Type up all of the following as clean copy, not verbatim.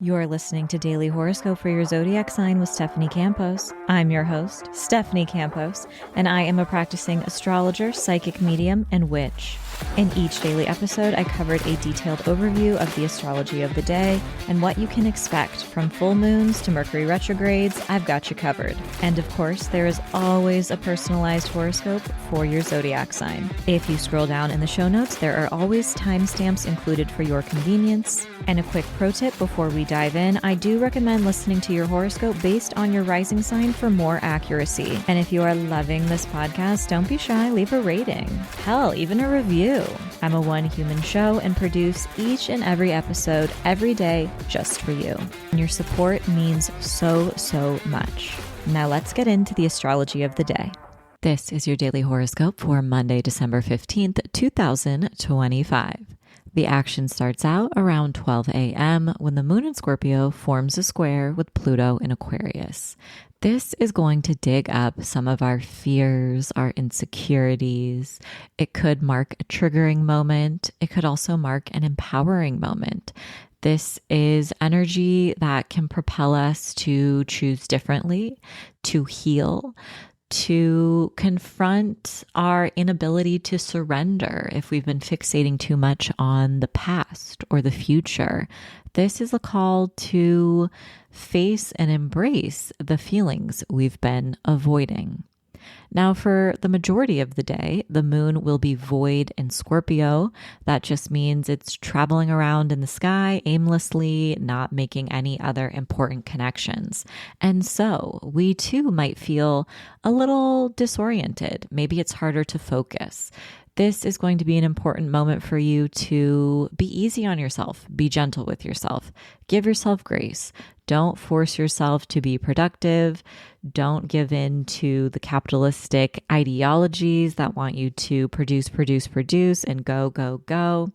You're listening to Daily Horoscope for your zodiac sign with Stephanie Campos. I'm your host, Stephanie Campos, and I am a practicing astrologer, psychic medium, and witch. In each daily episode, I covered a detailed overview of the astrology of the day and what you can expect from full moons to Mercury retrogrades. I've got you covered. And of course, there is always a personalized horoscope for your zodiac sign. If you scroll down in the show notes, there are always timestamps included for your convenience. And a quick pro tip before we dive in, I do recommend listening to your horoscope based on your rising sign for more accuracy. And if you are loving this podcast, don't be shy, leave a rating. Hell, even a review. I'm a one human show and produce each and every episode every day just for you. And your support means so much. Now let's get into the astrology of the day. This is your daily horoscope for Monday, December 15th, 2025. The action starts out around 12 a.m. when the moon in Scorpio forms a square with Pluto in Aquarius. This is going to dig up some of our fears, our insecurities. It could mark a triggering moment. It could also mark an empowering moment. This is energy that can propel us to choose differently, to heal, to confront our inability to surrender if we've been fixating too much on the past or the future. This is a call to face and embrace the feelings we've been avoiding. Now, for the majority of the day, the moon will be void in Scorpio. That just means it's traveling around in the sky aimlessly, not making any other important connections. And so we too might feel a little disoriented. Maybe it's harder to focus. This is going to be an important moment for you to be easy on yourself, be gentle with yourself, give yourself grace. Don't force yourself to be productive. Don't give in to the capitalistic ideologies that want you to produce, and go.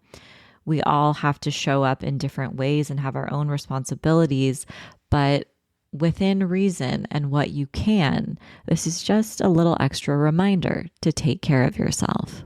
We all have to show up in different ways and have our own responsibilities, but within reason and what you can, this is just a little extra reminder to take care of yourself.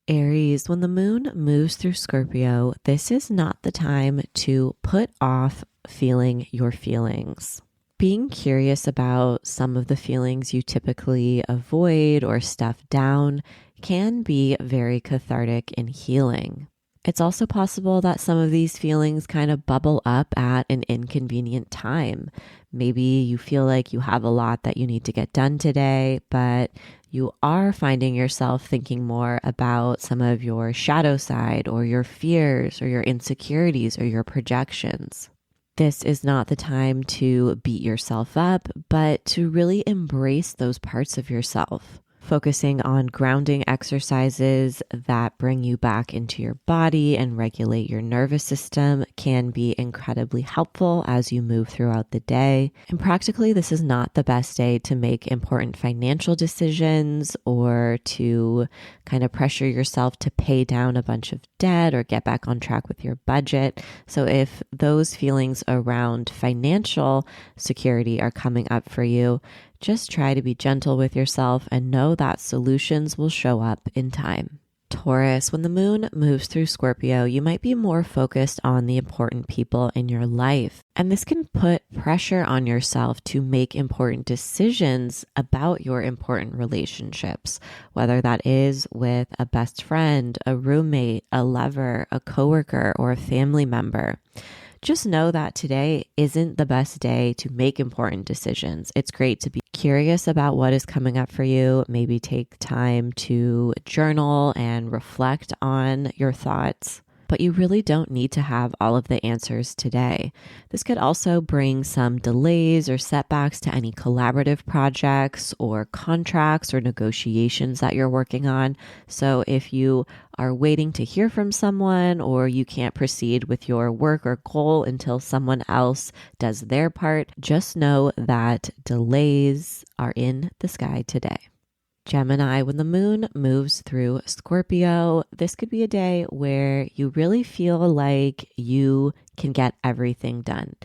Aries, when the moon moves through Scorpio, this is not the time to put off feeling your feelings. Being curious about some of the feelings you typically avoid or stuff down can be very cathartic and healing. It's also possible that some of these feelings kind of bubble up at an inconvenient time. Maybe you feel like you have a lot that you need to get done today, but you are finding yourself thinking more about some of your shadow side or your fears or your insecurities or your projections. This is not the time to beat yourself up, but to really embrace those parts of yourself. Focusing on grounding exercises that bring you back into your body and regulate your nervous system can be incredibly helpful as you move throughout the day. And practically, this is not the best day to make important financial decisions or to kind of pressure yourself to pay down a bunch of debt or get back on track with your budget. So if those feelings around financial security are coming up for you, just try to be gentle with yourself and know that solutions will show up in time. Taurus, when the moon moves through Scorpio, you might be more focused on the important people in your life. And this can put pressure on yourself to make important decisions about your important relationships, whether that is with a best friend, a roommate, a lover, a coworker, or a family member. Just know that today isn't the best day to make important decisions. It's great to be curious about what is coming up for you. Maybe take time to journal and reflect on your thoughts. But you really don't need to have all of the answers today. This could also bring some delays or setbacks to any collaborative projects or contracts or negotiations that you're working on. So if you are waiting to hear from someone or you can't proceed with your work or goal until someone else does their part, just know that delays are in the sky today. Gemini, when the moon moves through Scorpio, this could be a day where you really feel like you can get everything done.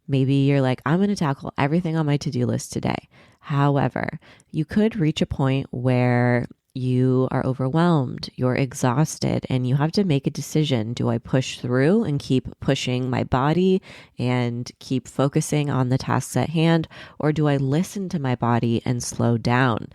Maybe you're like, I'm going to tackle everything on my to-do list today. However, you could reach a point where you are overwhelmed, you're exhausted, and you have to make a decision. Do I push through and keep pushing my body and keep focusing on the tasks at hand, or do I listen to my body and slow down?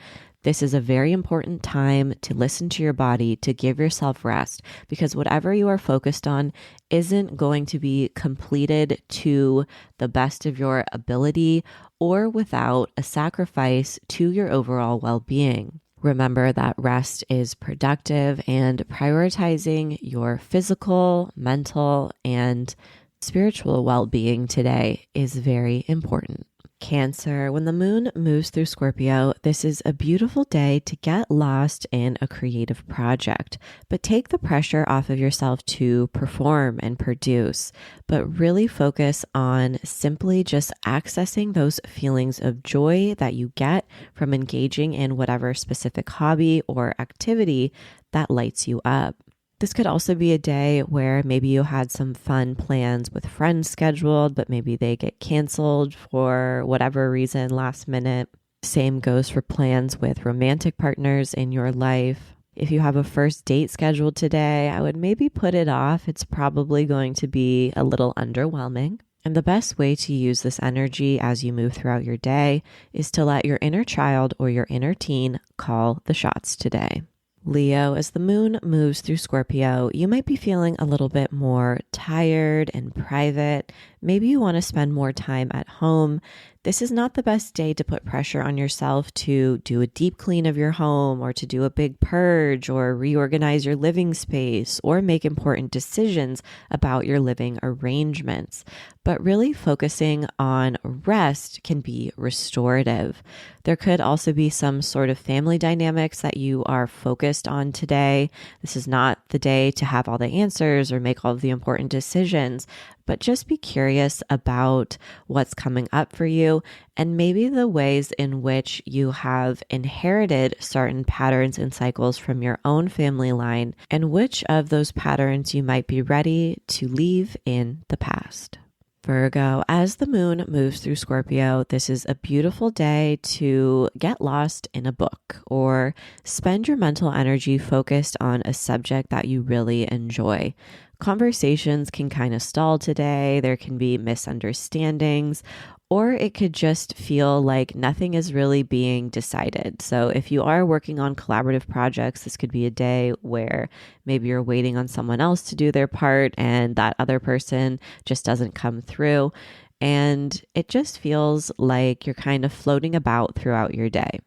This is a very important time to listen to your body, to give yourself rest, because whatever you are focused on isn't going to be completed to the best of your ability or without a sacrifice to your overall well-being. Remember that rest is productive, and prioritizing your physical, mental, and spiritual well-being today is very important. Cancer, when the moon moves through Scorpio, this is a beautiful day to get lost in a creative project, but take the pressure off of yourself to perform and produce, but really focus on simply just accessing those feelings of joy that you get from engaging in whatever specific hobby or activity that lights you up. This could also be a day where maybe you had some fun plans with friends scheduled, but maybe they get canceled for whatever reason last minute. Same goes for plans with romantic partners in your life. If you have a first date scheduled today, I would maybe put it off. It's probably going to be a little underwhelming. And the best way to use this energy as you move throughout your day is to let your inner child or your inner teen call the shots today. Leo, as the moon moves through Scorpio, you might be feeling a little bit more tired and private. Maybe you want to spend more time at home. This is not the best day to put pressure on yourself to do a deep clean of your home or to do a big purge or reorganize your living space or make important decisions about your living arrangements. But really focusing on rest can be restorative. There could also be some sort of family dynamics that you are focused on today. This is not the day to have all the answers or make all of the important decisions, but just be curious about what's coming up for you and maybe the ways in which you have inherited certain patterns and cycles from your own family line and which of those patterns you might be ready to leave in the past. Virgo, as the moon moves through Scorpio, this is a beautiful day to get lost in a book or spend your mental energy focused on a subject that you really enjoy. Conversations can kind of stall today. There can be misunderstandings, or it could just feel like nothing is really being decided. So if you are working on collaborative projects, this could be a day where maybe you're waiting on someone else to do their part and that other person just doesn't come through. And it just feels like you're kind of floating about throughout your day.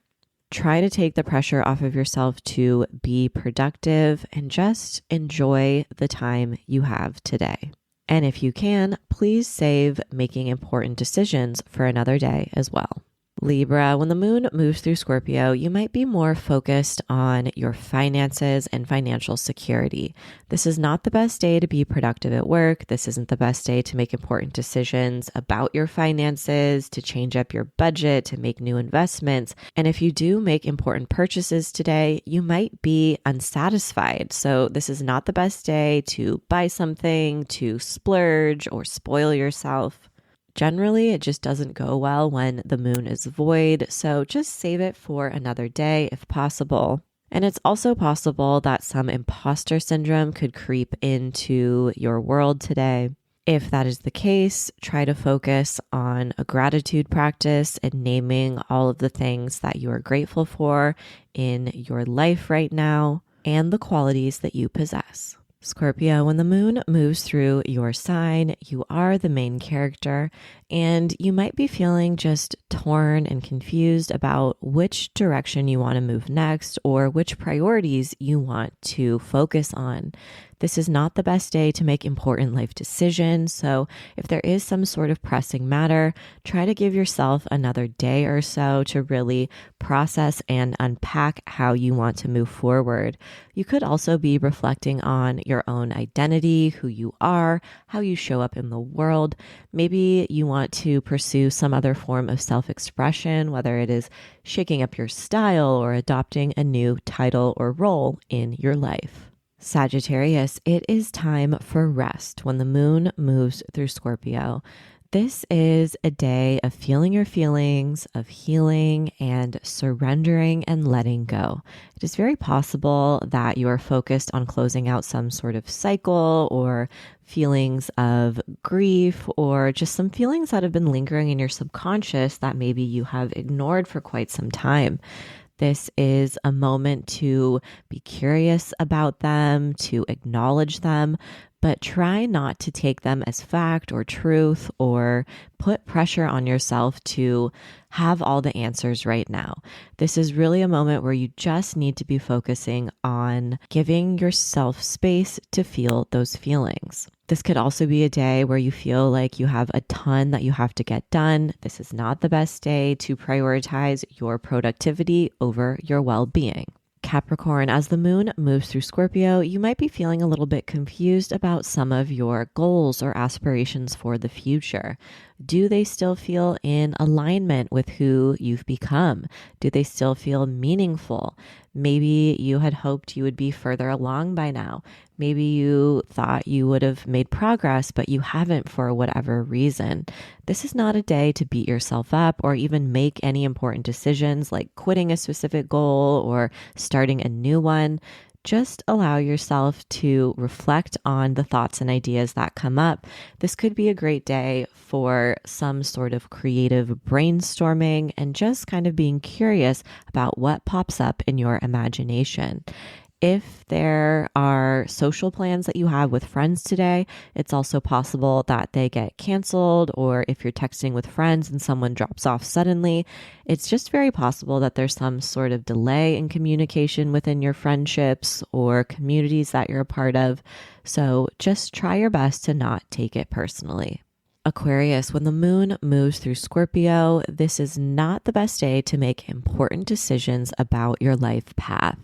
Try to take the pressure off of yourself to be productive and just enjoy the time you have today. And if you can, please save making important decisions for another day as well. Libra, when the moon moves through Scorpio, you might be more focused on your finances and financial security. This is not the best day to be productive at work. This isn't the best day to make important decisions about your finances, to change up your budget, to make new investments. And if you do make important purchases today, you might be unsatisfied. So this is not the best day to buy something, to splurge, or spoil yourself. Generally, it just doesn't go well when the moon is void, so just save it for another day if possible. And it's also possible that some imposter syndrome could creep into your world today. If that is the case, try to focus on a gratitude practice and naming all of the things that you are grateful for in your life right now and the qualities that you possess. Scorpio, when the moon moves through your sign, you are the main character, and you might be feeling just torn and confused about which direction you want to move next or which priorities you want to focus on. This is not the best day to make important life decisions, so if there is some sort of pressing matter, try to give yourself another day or so to really process and unpack how you want to move forward. You could also be reflecting on your own identity, who you are, how you show up in the world. Maybe you want to pursue some other form of self-expression, whether it is shaking up your style or adopting a new title or role in your life. Sagittarius, it is time for rest when the moon moves through Scorpio. This is a day of feeling your feelings, of healing and surrendering and letting go. It is very possible that you are focused on closing out some sort of cycle or feelings of grief or just some feelings that have been lingering in your subconscious that maybe you have ignored for quite some time. This is a moment to be curious about them, to acknowledge them, but try not to take them as fact or truth or put pressure on yourself to have all the answers right now. This is really a moment where you just need to be focusing on giving yourself space to feel those feelings. This could also be a day where you feel like you have a ton that you have to get done. This is not the best day to prioritize your productivity over your well-being. Capricorn, as the moon moves through Scorpio, you might be feeling a little bit confused about some of your goals or aspirations for the future. Do they still feel in alignment with who you've become? Do they still feel meaningful? Maybe you had hoped you would be further along by now. Maybe you thought you would have made progress, but you haven't for whatever reason. This is not a day to beat yourself up or even make any important decisions like quitting a specific goal or starting a new one. Just allow yourself to reflect on the thoughts and ideas that come up. This could be a great day for some sort of creative brainstorming and just kind of being curious about what pops up in your imagination. If there are social plans that you have with friends today, it's also possible that they get canceled, or if you're texting with friends and someone drops off suddenly, it's just very possible that there's some sort of delay in communication within your friendships or communities that you're a part of. So just try your best to not take it personally. Aquarius, when the moon moves through Scorpio, this is not the best day to make important decisions about your life path,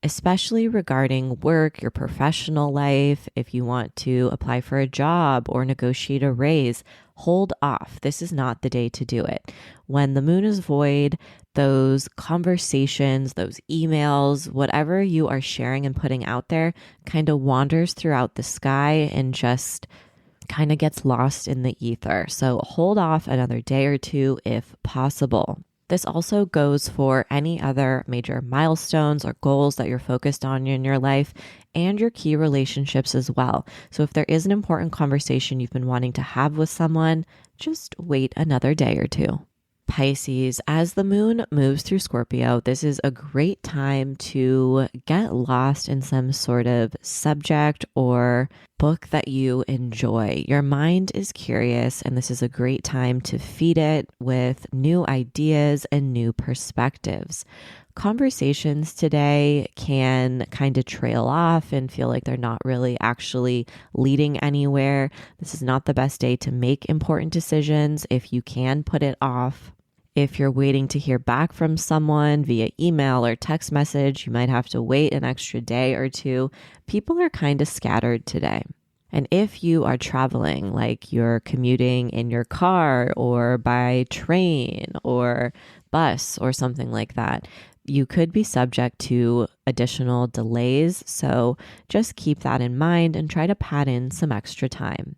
especially regarding work, your professional life. If you want to apply for a job or negotiate a raise, hold off. This is not the day to do it. When the moon is void, those conversations, those emails, whatever you are sharing and putting out there kind of wanders throughout the sky and just kind of gets lost in the ether. So hold off another day or two if possible. This also goes for any other major milestones or goals that you're focused on in your life and your key relationships as well. So if there is an important conversation you've been wanting to have with someone, just wait another day or two. Pisces, as the moon moves through Scorpio, this is a great time to get lost in some sort of subject or book that you enjoy. Your mind is curious, and this is a great time to feed it with new ideas and new perspectives. Conversations today can kind of trail off and feel like they're not really actually leading anywhere. This is not the best day to make important decisions. If you can put it off, if you're waiting to hear back from someone via email or text message, you might have to wait an extra day or two. People are kind of scattered today. And if you are traveling, like you're commuting in your car or by train or bus or something like that, you could be subject to additional delays. So just keep that in mind and try to pad in some extra time.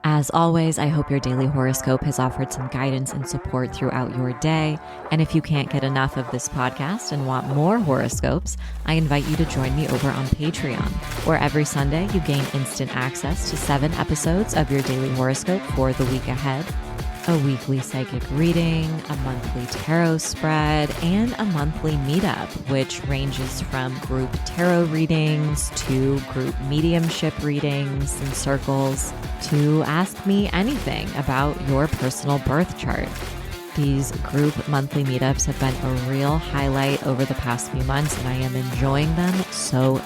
As always, I hope your daily horoscope has offered some guidance and support throughout your day. And if you can't get enough of this podcast and want more horoscopes, I invite you to join me over on Patreon, where every Sunday you gain instant access to 7 episodes of your daily horoscope for the week ahead, a weekly psychic reading, a monthly tarot spread, and a monthly meetup, which ranges from group tarot readings to group mediumship readings and circles to ask me anything about your personal birth chart. These group monthly meetups have been a real highlight over the past few months, and I am enjoying them so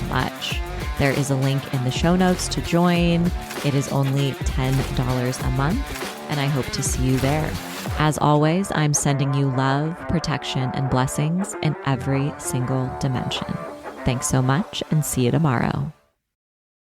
much. There is a link in the show notes to join. It is only $10 a month. And I hope to see you there. As always, I'm sending you love, protection, and blessings in every single dimension. Thanks so much, and see you tomorrow.